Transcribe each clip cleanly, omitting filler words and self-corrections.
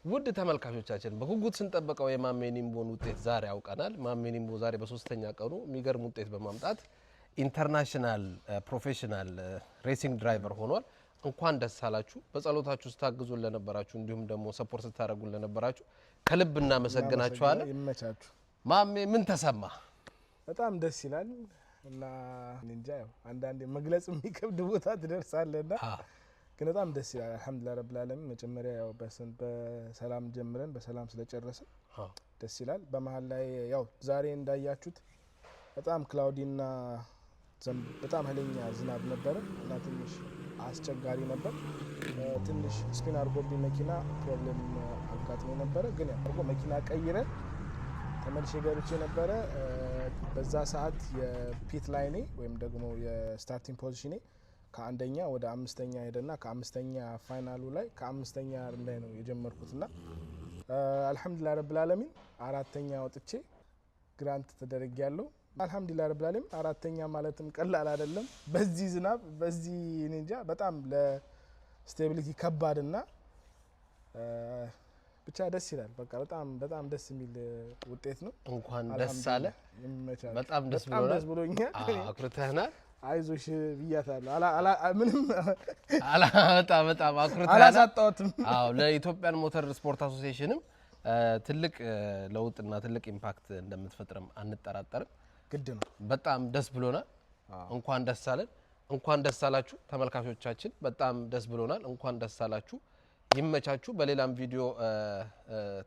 ውድ ተመልካቾቻችን በጉጉት ስንጠብቀው የማሜ ኒምቦን ውጤት ዛሬ አውቀናል። ማሜ ኒምቦ ዛሬ በሶስተኛ ቀኑ የሚገርም ውጤት በማምጣት ኢንተርናሽናል ፕሮፌሽናል ሬሲንግ ድራይቨር ሆኗል። እንኳን ደስ አላችሁ። በጸሎታችሁ ስታግዙን ለነበራችሁ እንዲሁም ደግሞ ሰፖርት ስታደርጉን ለነበራችሁ ከልብ እናመሰግናችኋለን። ይመቻችሁ። ማሜ ምን ተሰማ? በጣም ደስ ይላል እና እንጃ ያው አንዳንዴ መግለጽ የሚከብድ ቦታ ትደርሳለና ግን በጣም ደስ ይላል። አልহামዱሊላህ ረብል ዓለሚን መጀመሪያ ያው በሰላም ጀምረን በሰላም ስለጨረሰ ደስ ይላል። በመሃል ላይ ያው ዛሬ እንዳያችሁት በጣም ክላውዲና በጣም ኃይለኛ ዝናብ ነበር እና ትንሽ አስቸጋሪ ነበር። ትንሽ ስፒን አርጎብኝ መኪና ፕሮብሌም አጋጥሞ ነበር። ግን ያው መኪና ቀይረን ተመልሼ ገብቼ ነበር። በዛ ሰዓት የፒት ላይኔ ወይም ደግሞ የስታርቲንግ ፖዚሽኔ ከአንደኛ ወደ አምስተኛ ሄደና ከአምስተኛ ፋይናሉ ላይ ከአምስተኛ ላይ ነው የጀመርኩትና አልহামዱሊላህ ረብል ዓለሚን አራተኛ ወጥቼ ግራንት ተደረጋለሁ። አልহামዱሊላህ ረብል ዓለሚን አራተኛ ማለትም ቀላል አይደለም። በዚህ ዝናብ በዚህ እንጃ በጣም ለስቴቢሊቲ ከባድና ብቻ ደስ ይላል። በቃ በጣም ደስ የሚል ውጤት ነው። እንኳን ደስ አለ። በጣም ደስ ብሎኛል። አኩርተህናል። አይዞሽ ብያታለሁ። ምንም በጣም አኩርተናል። አላሳጣሁትም። አዎ ለኢትዮጵያን ሞተር ስፖርት አሶሲዬሽንም ትልቅ ለውጥና ትልቅ ኢምፓክት እንደምትፈጥርም አንጠራጠርም። ግድ ነው። በጣም ደስ ብሎናል። እንኳን ደስ አለን። እንኳን ደስ አላችሁ ተመልካቾቻችን። በጣም ደስ ብሎናል። እንኳን ደስ አላችሁ። ይመቻችሁ። በሌላም ቪዲዮ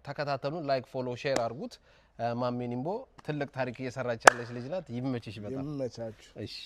ተከታተሉን። ላይክ፣ ፎሎ፣ ሼር አድርጉት። ማሜ ኒምቦ ትልቅ ታሪክ እየሰራች ያለች ልጅ ናት። ይመችሽ። በጣም ይመቻችሁ። እሺ